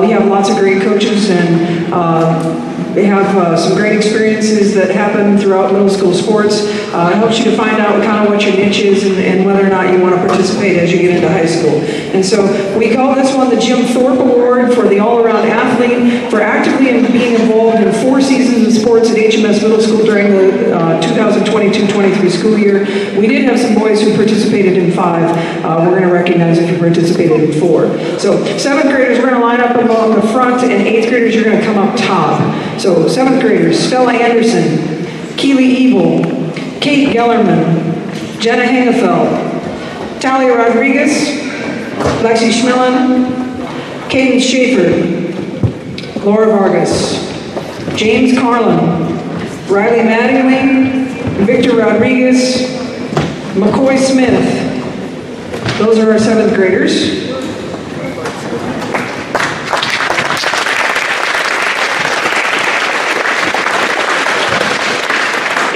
We have lots of great coaches and they have some great experiences that happen throughout middle school sports. It helps you to find out kind of what your niche is and whether or not you want to participate as you get into high school. And so we call this one the Jim Thorpe Award for the all-around athlete for actively being involved in 4 seasons of sports at HMS Middle School during the 2022-23 school year. We did have some boys who participated in 5. We're going to recognize if you participated in 4. So 7th graders, we're going to line up along the front, and 8th graders, you're going to come up top. So 7th graders, Stella Anderson, Keely Ebel, Kate Gellerman, Jenna Hangefeld, Talia Rodriguez, Lexi Schmillen, Caden Schaefer, Laura Vargas, James Carlin, Riley Mattingly, Victor Rodriguez, McCoy Smith. Those are our 7th graders.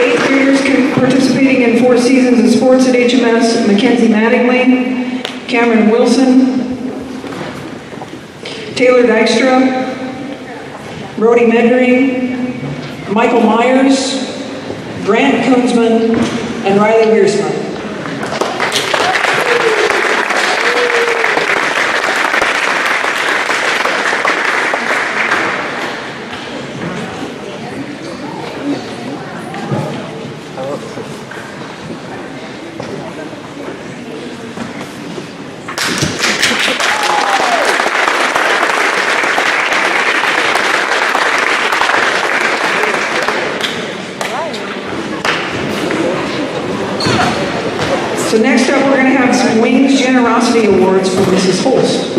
8th graders participating in 4 seasons of sports at HMS, Mackenzie Mattingly, Cameron Wilson, Taylor Dykstra, Brody Medry, Michael Myers, Grant Kunzman, and Riley Wiersma. So next up, we're going to have some Wings Generosity Awards from Mrs. Holst.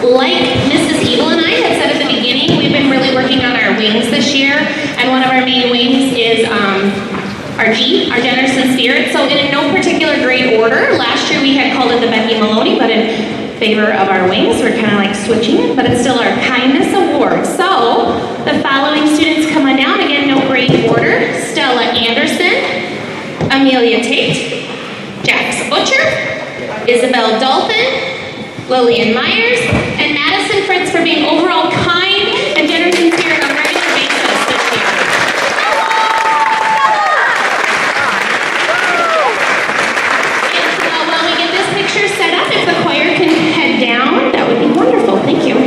Like Mrs. Ebel and I had said at the beginning, we've been really working on our wings this year, and one of our main wings is our G, our Generous in Spirit. So in no particular grade order, last year we had called it the Becky Maloney, but in favor of our wings, we're kind of like switching it, but it's still our Kindness Award. So the following students come on down, again, no grade order: Stella Anderson, Amelia Tate, Jax Butcher, Isabel Dolphin, Lillian Myers, and Madison Fritz for being overall kind and generous in spirit on a regular basis this year. And while we get this picture set up, if the choir can head down, that would be wonderful. Thank you.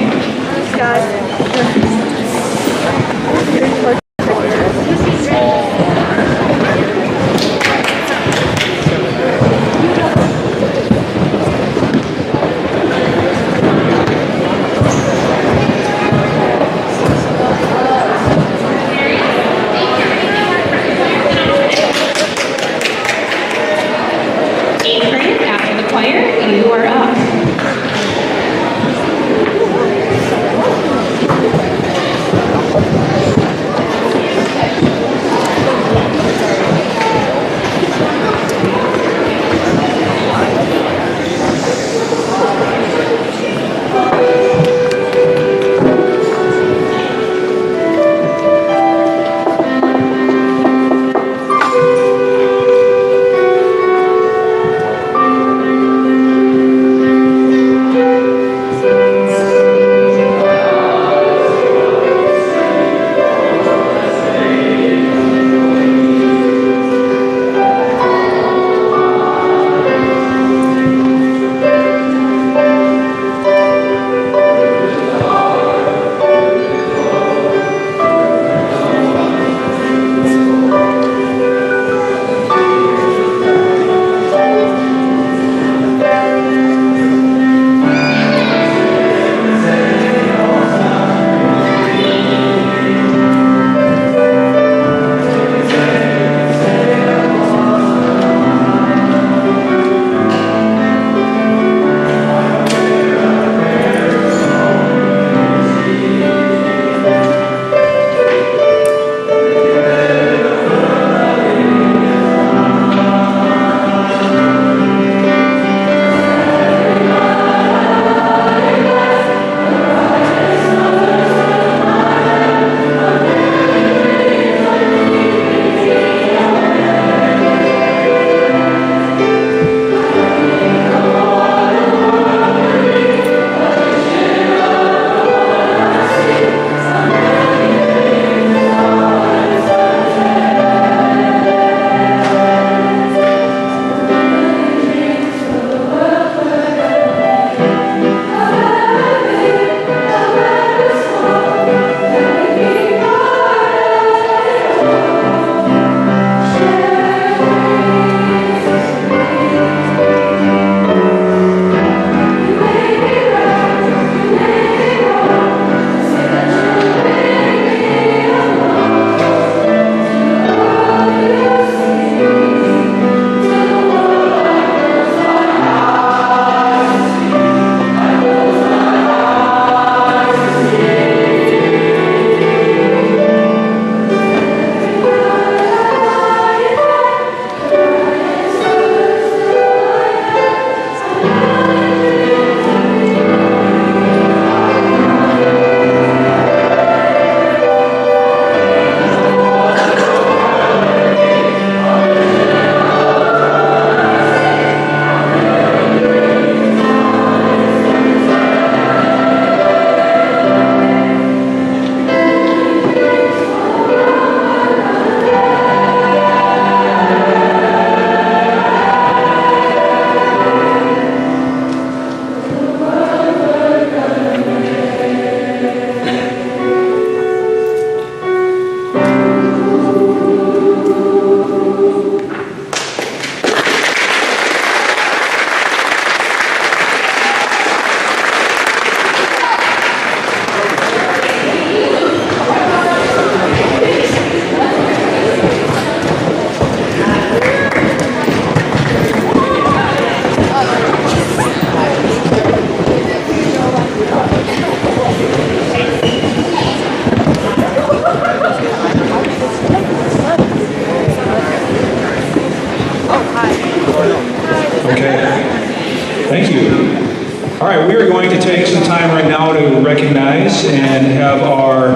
Okay. Thank you. All right, we are going to take some time right now to recognize and have our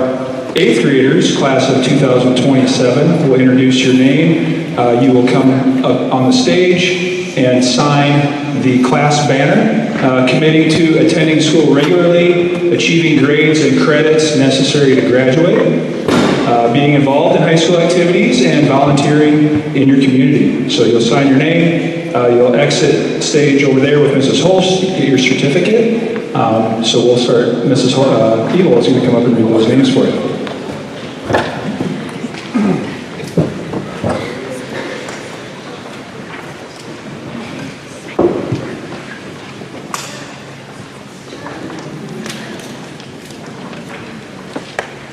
8th graders, class of 2027, will introduce your name. You will come up on the stage and sign the class banner, committing to attending school regularly, achieving grades and credits necessary to graduate, being involved in high school activities, and volunteering in your community. So you'll sign your name, you'll exit stage over there with Mrs. Holst, get your certificate. So we'll start, Mrs. Evil is going to come up and read those names for you.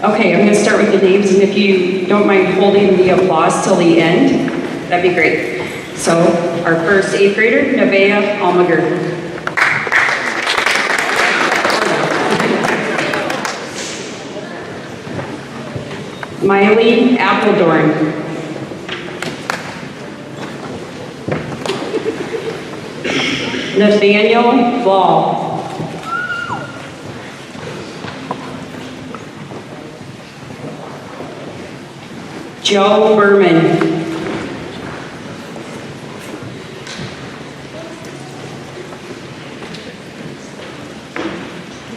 Okay, I'm going to start with the names, and if you don't mind holding the applause till the end, that'd be great. So, our first 8th grader, Nevaeh Almager. Miley Appledorn. Nathaniel Ball. Joe Berman.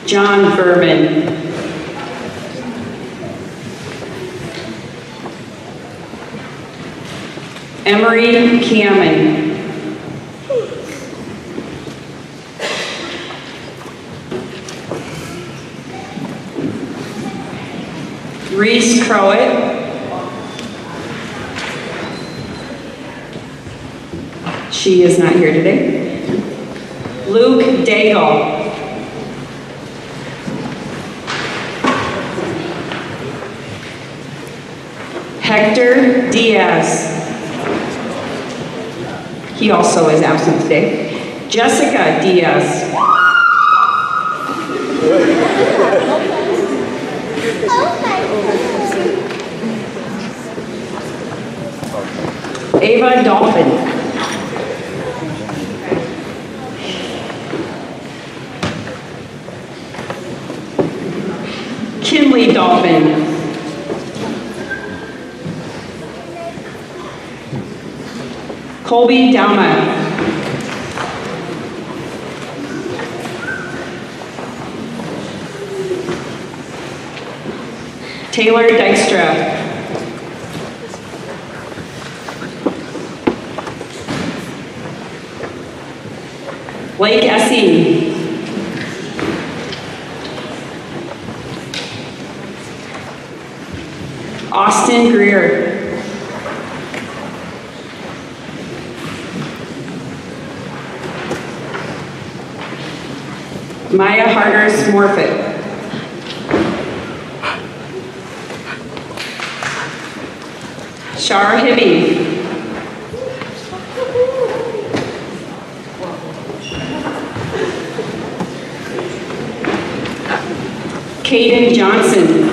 John Berman. Emery Cameron. Reese Crowett. She is not here today. Luke Daigle. Hector Diaz. He also is absent today. Jessica Diaz. Ava Dolphin. Kinley Dolphin. Colby Dauma. Taylor Dykstra. Blake Essing. Austin Greer. Maya Harders Morfitt. Shara Hibby. Caden Johnson.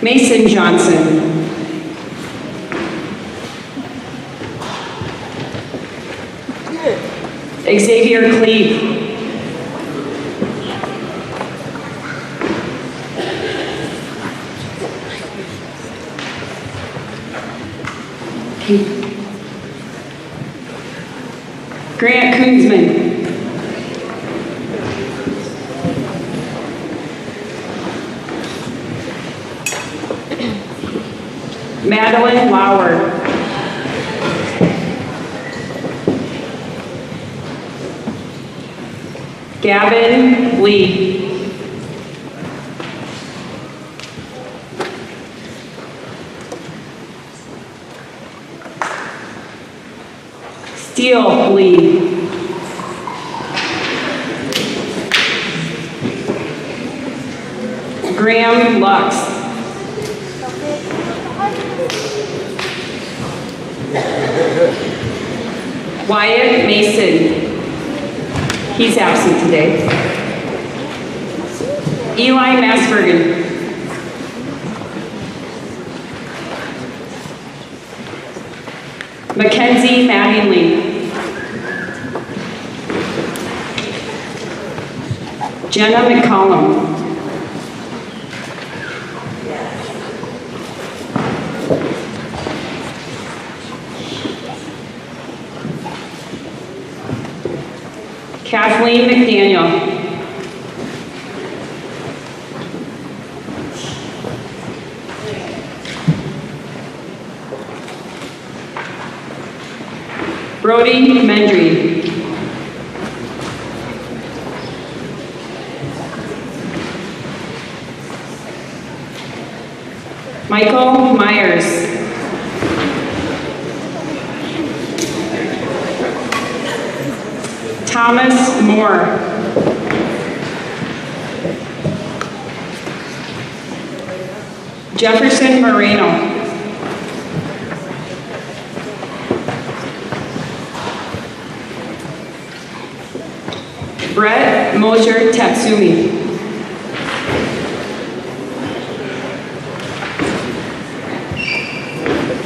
Mason Johnson. Xavier Cleve. Grant Koonsman. Madeline Lauer. Gavin Lee. Steele Lee. Graham Lux. Wyatt Mason. He's absent today. Eli Masbergen. Mackenzie Mattingly. Jenna McCollum. Kathleen McDaniel. Brody Mendry. Michael Myers. Thomas Moore. Jefferson Moreno. Brett Mosier Tatsumi.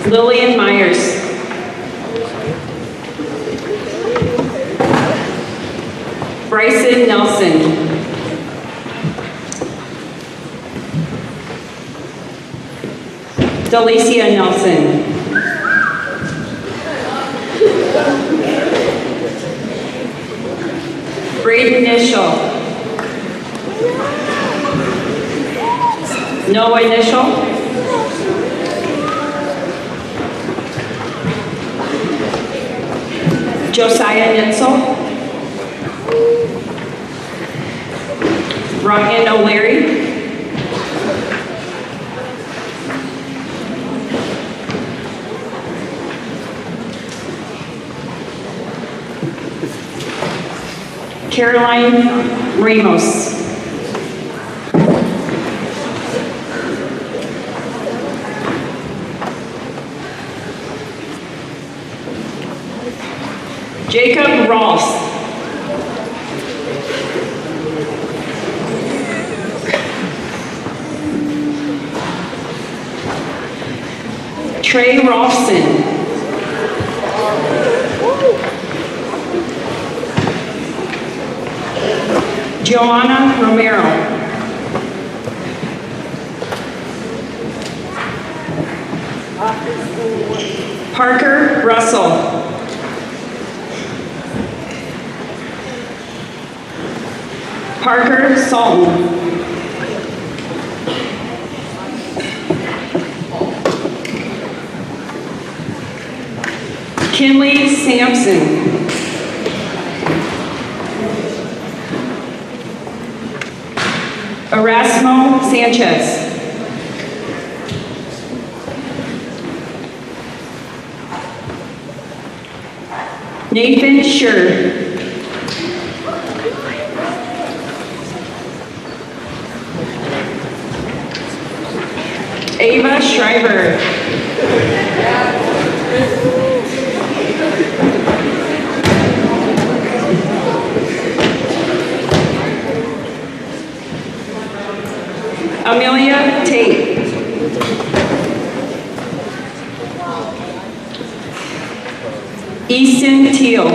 Lillian Myers. Bryson Nelson. Delicia Nelson. Braden Nischel. Noah Nischel. Josiah Nitzel. Ryan O'Leary. Caroline Ramos. Jacob Ross. Trey Rolfson. Joanna Romero. Parker Russell. Parker Salton. Kinley Sampson. Erasmo Sanchez. Nathan Schur. Ava Schreiber. Amelia Tate. Easton Teal.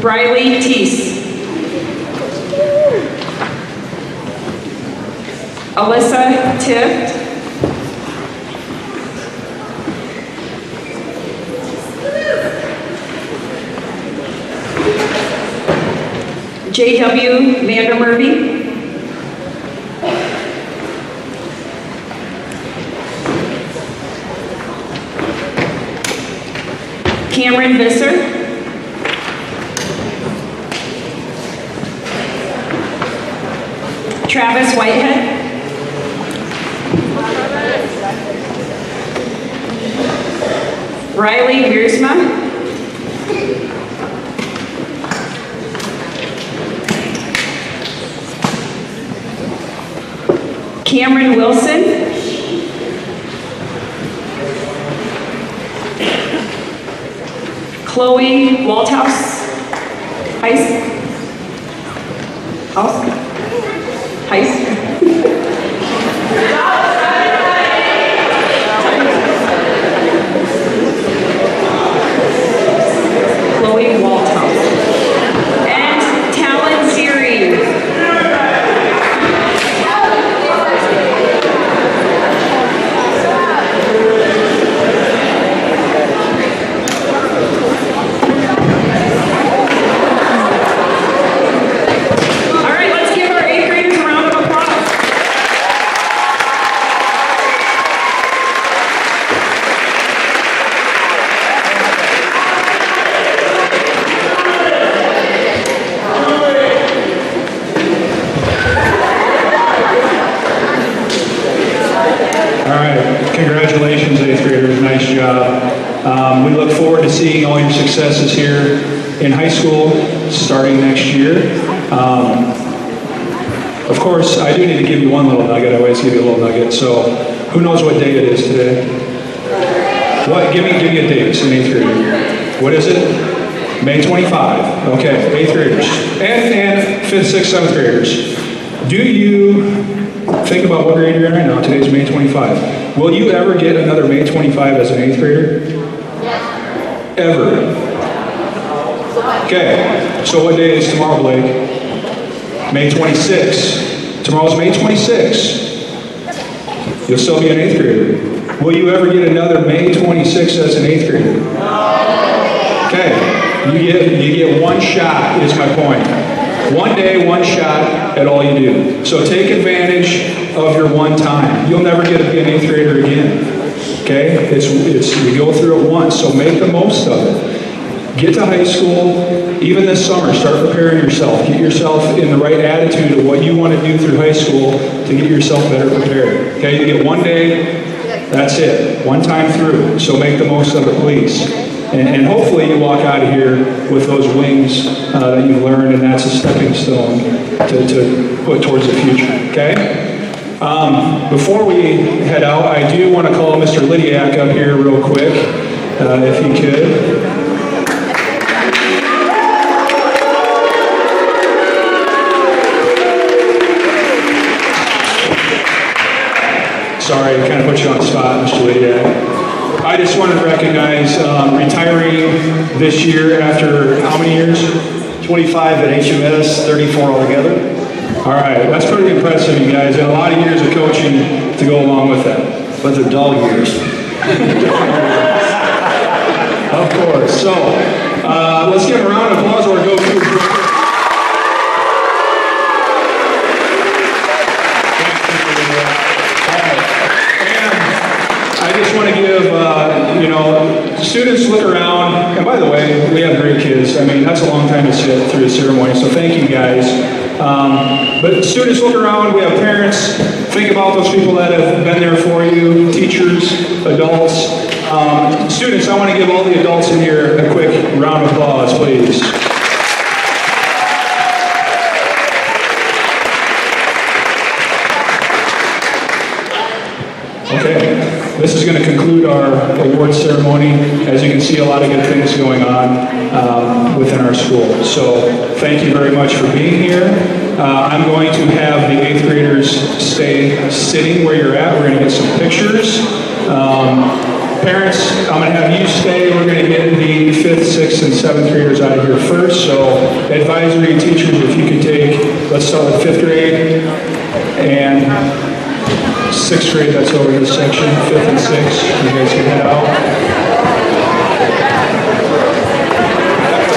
Briley Teese. Alyssa Tift. J.W. Vandermerby. Cameron Visser. Travis Whitehead. Riley Wiersma. Cameron Wilson. Chloe Walthouse. Heist. Chloe Walthouse. And Talon Siri. All right, let's give our 8th graders a round of applause. All right, congratulations, 8th graders, nice job. We look forward to seeing all your successes here in high school starting next year. Of course, I do need to give you one little nugget. I always give you a little nugget. So, who knows what day it is today? What? Give me a date. It's an 8th grader. What is it? May 25. Okay, 8th graders. And 5th, 6th, 7th graders. Do you think about what grade you're in right now? Today's May 25. Will you ever get another May 25 as an 8th grader? Yes. Ever? Okay, so what day is tomorrow, Blake? May 26. Tomorrow's May 26. You'll still be an 8th grader. Will you ever get another May 26 as an 8th grader? Okay, you get one shot, is my point. One day, one shot at all you do. So take advantage of your one time. You'll never get to be an 8th grader again. Okay? You go through it once, so make the most of it. Get to high school, even this summer, start preparing yourself. Get yourself in the right attitude of what you want to do through high school to get yourself better prepared. Okay? You get one day, that's it. One time through. So make the most of it, please. And hopefully you walk out of here with those wings that you've learned, and that's a stepping stone to put towards the future, okay? Before we head out, I do want to call Mr. Lydiak up here real quick, if he could. Sorry, I kind of put you on the spot, Mr. Lydiak. I just want to recognize retiring this year after how many years? 25 at HMS, 34 altogether. All right, that's pretty impressive, you guys, and a lot of years of coaching to go along with that. But the dog years. Of course. So, let's give a round of applause or go through. I just want to give, students look around, and by the way, we have great kids. I mean, that's a long time to sit through a ceremony, so thank you guys. But students look around, we have parents, think about those people that have been there for you, teachers, adults. Students, I want to give all the adults in here a quick round of applause, please. Okay, this is going to conclude our award ceremony. As you can see, a lot of good things going on within our school. So thank you very much for being here. I'm going to have the 8th graders stay sitting where you're at. We're going to get some pictures. Parents, I'm going to have you stay. We're going to get the 5th, 6th, and 7th graders out of here first. So advisory teachers, if you could take, let's start with 5th grade and 6th grade, that's over this section, 5th and 6th, you guys can head out.